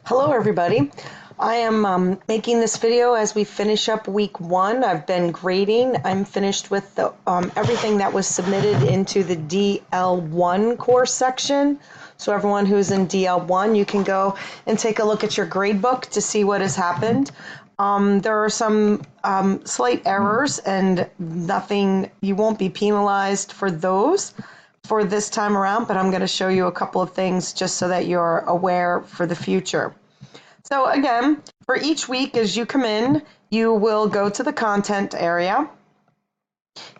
Hello, everybody. I am making this video as we finish up week one. I've been grading. I'm finished with everything that was submitted into the DL1 course section. So everyone who's in DL1, you can go and take a look at your grade book to see what has happened. There are some slight errors and nothing, you won't be penalized for those for this time around, but I'm going to show you a couple of things just so that you're aware for the future. So again, for each week as you come in, you will go to the content area.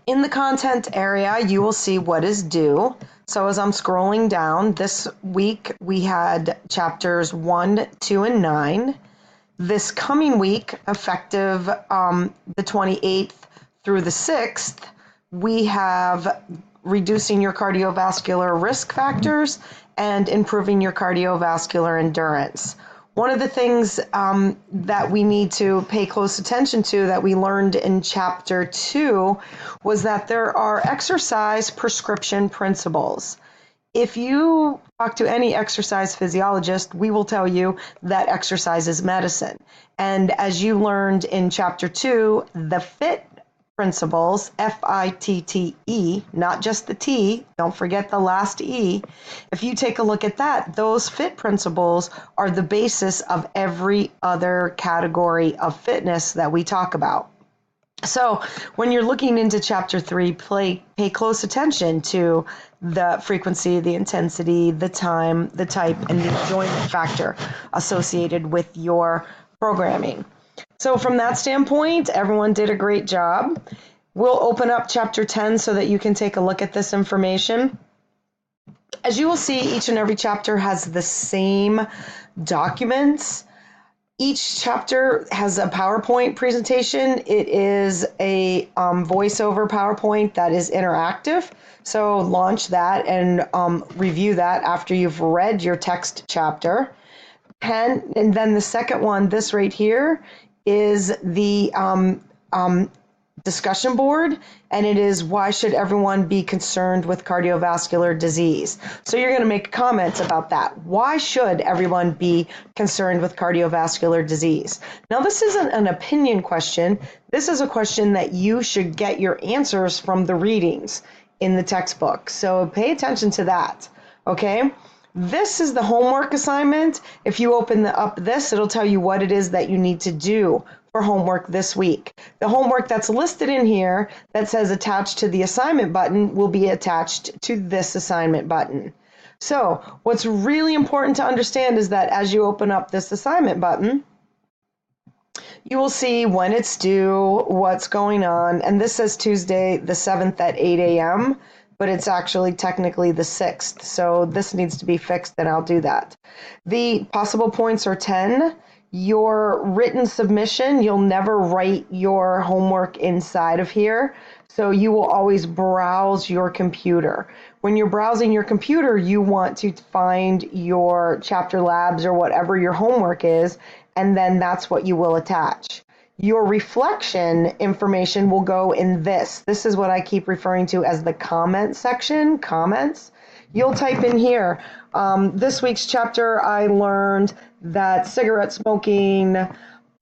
In the content area, you will see what is due. So as I'm scrolling down, this week we had chapters 1, 2, and 9. This coming week, effective the 28th through the 6th, we have reducing your cardiovascular risk factors and improving your cardiovascular endurance. One of the things that we need to pay close attention to that we learned in chapter 2 was that there are exercise prescription principles. If you talk to any exercise physiologist, we will tell you that exercise is medicine. And as you learned in chapter 2, the FIT principles, FITTE, not just the T, don't forget the last E. If you take a look at that, those FIT principles are the basis of every other category of fitness that we talk about. So when you're looking into chapter 3, pay close attention to the frequency, the intensity, the time, the type, and the enjoyment factor associated with your programming. So from that standpoint, everyone did a great job. We'll open up chapter 10 so that you can take a look at this information. As you will see, each and every chapter has the same documents. Each chapter has a PowerPoint presentation. It is a voiceover PowerPoint that is interactive. So launch that and review that after you've read your text chapter. And then the second one, this right here, is the discussion board, and it is why should everyone be concerned with cardiovascular disease. So you're going to make comments about that. Why should everyone be concerned with cardiovascular disease? Now, this isn't an opinion question. This is a question that you should get your answers from the readings in the textbook. So pay attention to that, okay? This is the homework assignment. If you open up this, it'll tell you what it is that you need to do for homework this week. The homework that's listed in here that says attached to the assignment button will be attached to this assignment button. So what's really important to understand is that as you open up this assignment button, you will see when it's due, what's going on, and this says Tuesday the 7th at 8 a.m., but it's actually technically the 6th, so this needs to be fixed, and I'll do that. The possible points are 10. Your written submission, you'll never write your homework inside of here, so you will always browse your computer. When you're browsing your computer, you want to find your chapter labs or whatever your homework is, and then that's what you will attach. Your reflection information will go in this. This is what I keep referring to as the comment section, comments. You'll type in here, this week's chapter, I learned that cigarette smoking,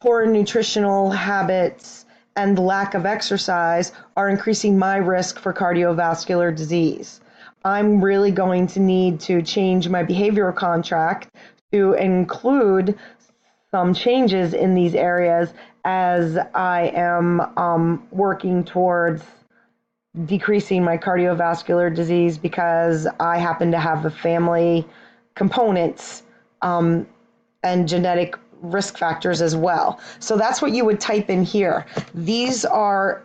poor nutritional habits, and lack of exercise are increasing my risk for cardiovascular disease. I'm really going to need to change my behavioral contract to include some changes in these areas as I am working towards decreasing my cardiovascular disease because I happen to have the family components and genetic risk factors as well. So that's what you would type in here. These are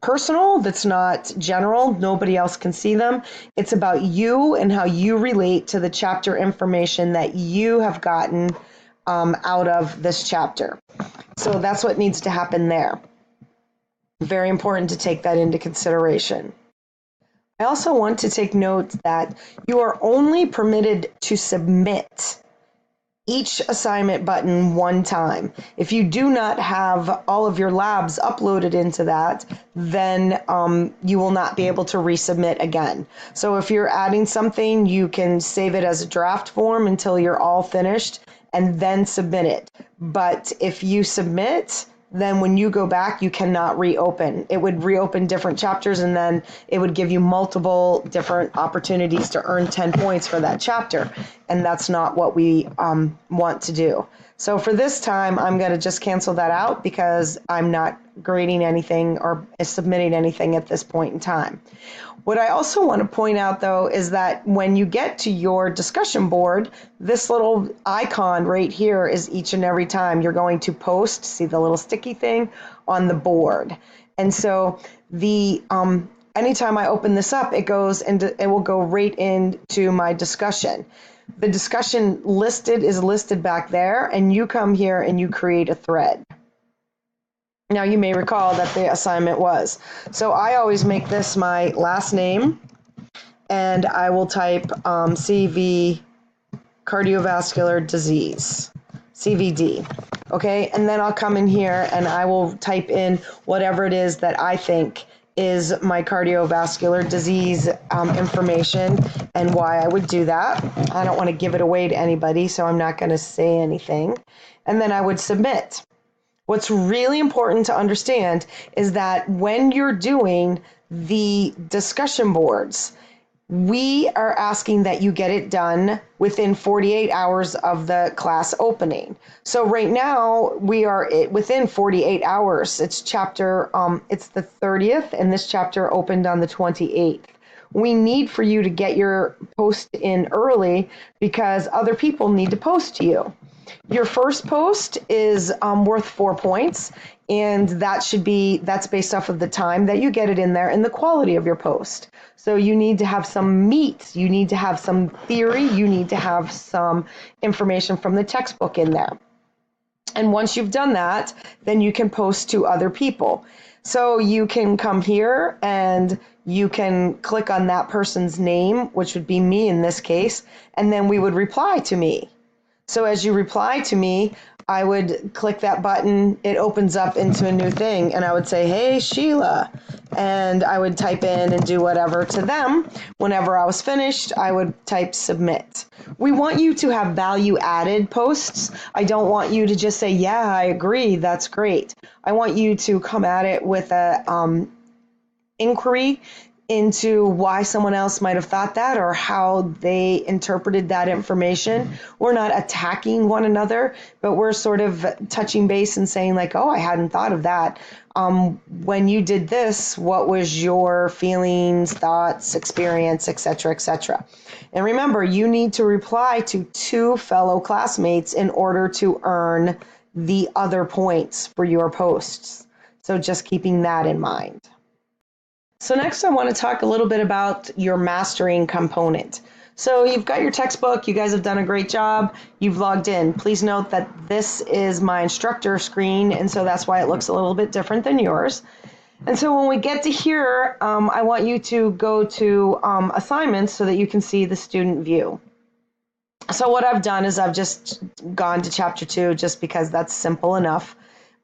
personal, that's not general, nobody else can see them. It's about you and how you relate to the chapter information that you have gotten out of this chapter. So that's what needs to happen there. Very important to take that into consideration. I also want to take note that you are only permitted to submit each assignment button one time. If you do not have all of your labs uploaded into that, then you will not be able to resubmit again. So if you're adding something, you can save it as a draft form until you're all finished and then submit it. But if you submit, then when you go back, you cannot reopen. It would reopen different chapters, and then it would give you multiple different opportunities to earn 10 points for that chapter. And that's not what we want to do. So for this time, I'm going to just cancel that out because I'm not grading anything or submitting anything at this point in time. What I also want to point out, though, is that when you get to your discussion board, this little icon right here is each and every time you're going to post, see the little sticky thing on the board. And so anytime I open this up, it will go right into my discussion. The discussion is listed back there, and you come here and you create a thread. Now, you may recall that the assignment was. So I always make this my last name, and I will type CV, cardiovascular disease, CVD. Okay, and then I'll come in here and I will type in whatever it is that I think is my cardiovascular disease information and why I would do that. I don't want to give it away to anybody, so I'm not going to say anything. And then I would submit. What's really important to understand is that when you're doing the discussion boards, we are asking that you get it done within 48 hours of the class opening. So right now we are within 48 hours. It's the 30th, and this chapter opened on the 28th. We need for you to get your post in early because other people need to post to you. Your first post is worth 4 points, and that's based off of the time that you get it in there and the quality of your post. So you need to have some meat, you need to have some theory, you need to have some information from the textbook in there. And once you've done that, then you can post to other people. So you can come here and you can click on that person's name, which would be me in this case, and then we would reply to me. So as you reply to me, I would click that button, it opens up into a new thing, and I would say, hey, Sheila, and I would type in and do whatever to them. Whenever I was finished, I would type submit. We want you to have value-added posts. I don't want you to just say, yeah, I agree, that's great. I want you to come at it with a inquiry into why someone else might have thought that or how they interpreted that information. We're not attacking one another, but we're sort of touching base and saying like, oh, I hadn't thought of that. When you did this, what was your feelings, thoughts, experience, etc., etc. And remember, you need to reply to 2 fellow classmates in order to earn the other points for your posts. So just keeping that in mind. So next I want to talk a little bit about your mastering component. So you've got your textbook, you guys have done a great job, you've logged in. Please note that this is my instructor screen, and so that's why it looks a little bit different than yours. And so when we get to here, I want you to go to assignments so that you can see the student view. So what I've done is I've just gone to chapter 2 just because that's simple enough.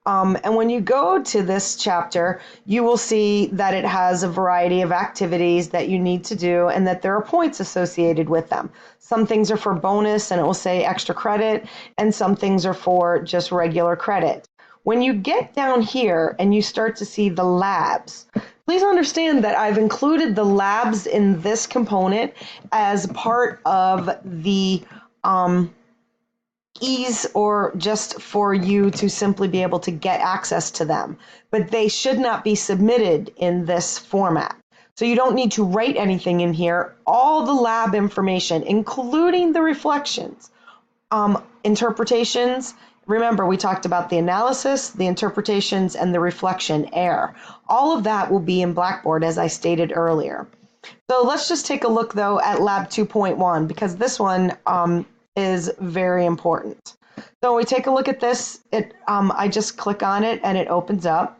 And when you go to this chapter, you will see that it has a variety of activities that you need to do and that there are points associated with them. Some things are for bonus and it will say extra credit, and some things are for just regular credit. When you get down here and you start to see the labs, please understand that I've included the labs in this component as part of the ease or just for you to simply be able to get access to them, but they should not be submitted in this format. So you don't need to write anything in here. All the lab information, including the reflections, interpretations. Remember, we talked about the analysis, the interpretations, and the reflection error. All of that will be in Blackboard, as I stated earlier. So let's just take a look, though, at Lab 2.1, because this one is very important. So when we take a look at this, I just click on it and it opens up.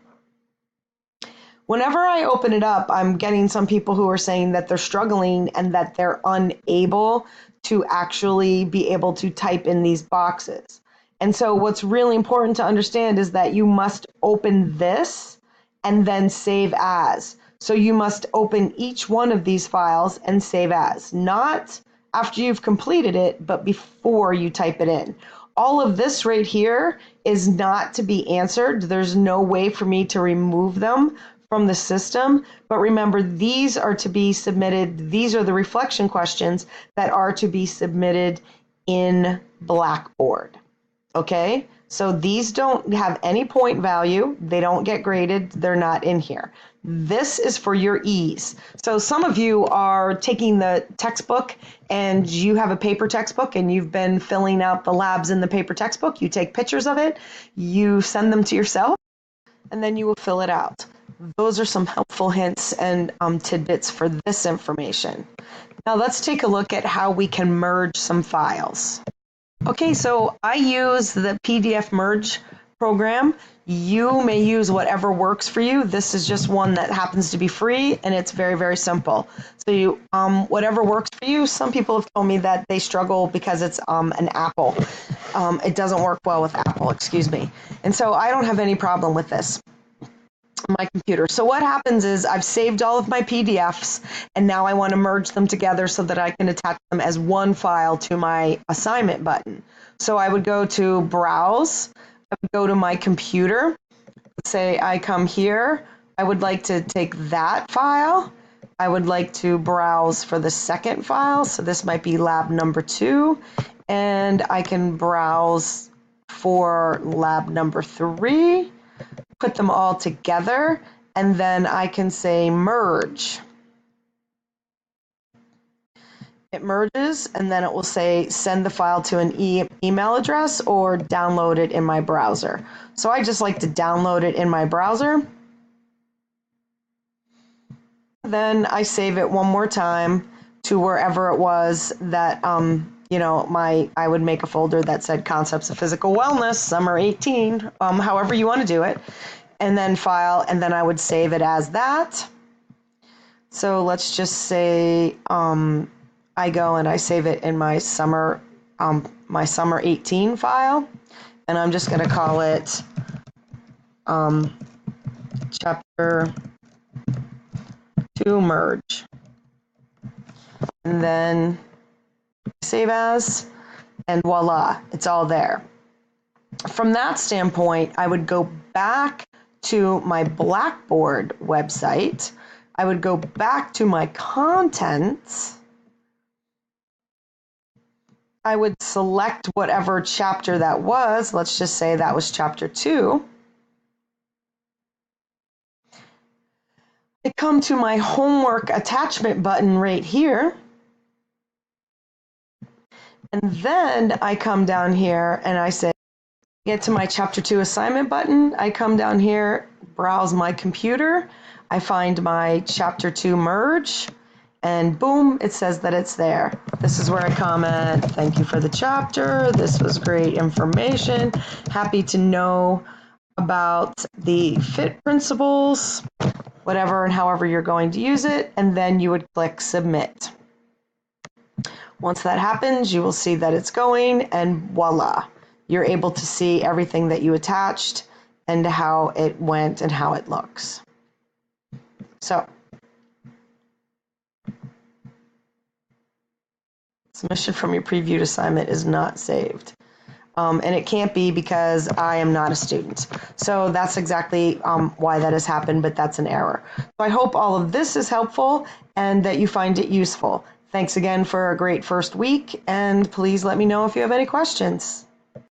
Whenever I open it up, I'm getting some people who are saying that they're struggling and that they're unable to actually be able to type in these boxes. And so what's really important to understand is that you must open this and then save as. So you must open each one of these files and save as, not after you've completed it, but before you type it in. all of this right here is not to be answered. There's no way for me to remove them from the system. But remember, these are to be submitted. These are the reflection questions that are to be submitted in Blackboard. Okay? So these don't have any point value. They don't get graded. They're not in here. This is for your ease. So some of you are taking the textbook and you have a paper textbook and you've been filling out the labs in the paper textbook. You take pictures of it, you send them to yourself, and then you will fill it out. Those are some helpful hints and tidbits for this information. Now let's take a look at how we can merge some files. Okay, so I use the PDF merge program. You may use whatever works for you. This is just one that happens to be free, and it's very, very simple. So you, whatever works for you. Some people have told me that they struggle because it's an Apple. It doesn't work well with Apple, excuse me. And so I don't have any problem with this on my computer. So what happens is I've saved all of my PDFs, and now I want to merge them together so that I can attach them as one file to my assignment button. So I would go to Browse, I would go to my computer, say I come here, I would like to take that file, I would like to browse for the second file, so this might be lab number 2, and I can browse for lab number 3, put them all together, and then I can say merge. It merges, and then it will say send the file to an email address or download it in my browser. So I just like to download it in my browser. Then I save it one more time to wherever it was that I would make a folder that said Concepts of Physical Wellness, Summer 18, however you want to do it, and then File, and then I would save it as that. So let's just say I go and I save it in my Summer 18 file, and I'm just going to call it Chapter 2 Merge, and then save as, and voila, it's all there. From that standpoint, I would go back to my Blackboard website. I would go back to my contents. I would select whatever chapter that was. Let's just say that was chapter 2. I come to my homework attachment button right here. And then I come down here and I say, get to my chapter 2 assignment button. I come down here, browse my computer. I find my chapter 2 merge, and boom, it says that it's there. This is where I comment, thank you for the chapter. This was great information. Happy to know about the FIT principles, whatever and however you're going to use it. And then you would click submit. Once that happens, you will see that it's going, and voila, you're able to see everything that you attached and how it went and how it looks. So, submission from your previewed assignment is not saved. And it can't be because I am not a student. So that's exactly why that has happened, but that's an error. So I hope all of this is helpful and that you find it useful. Thanks again for a great first week, and please let me know if you have any questions.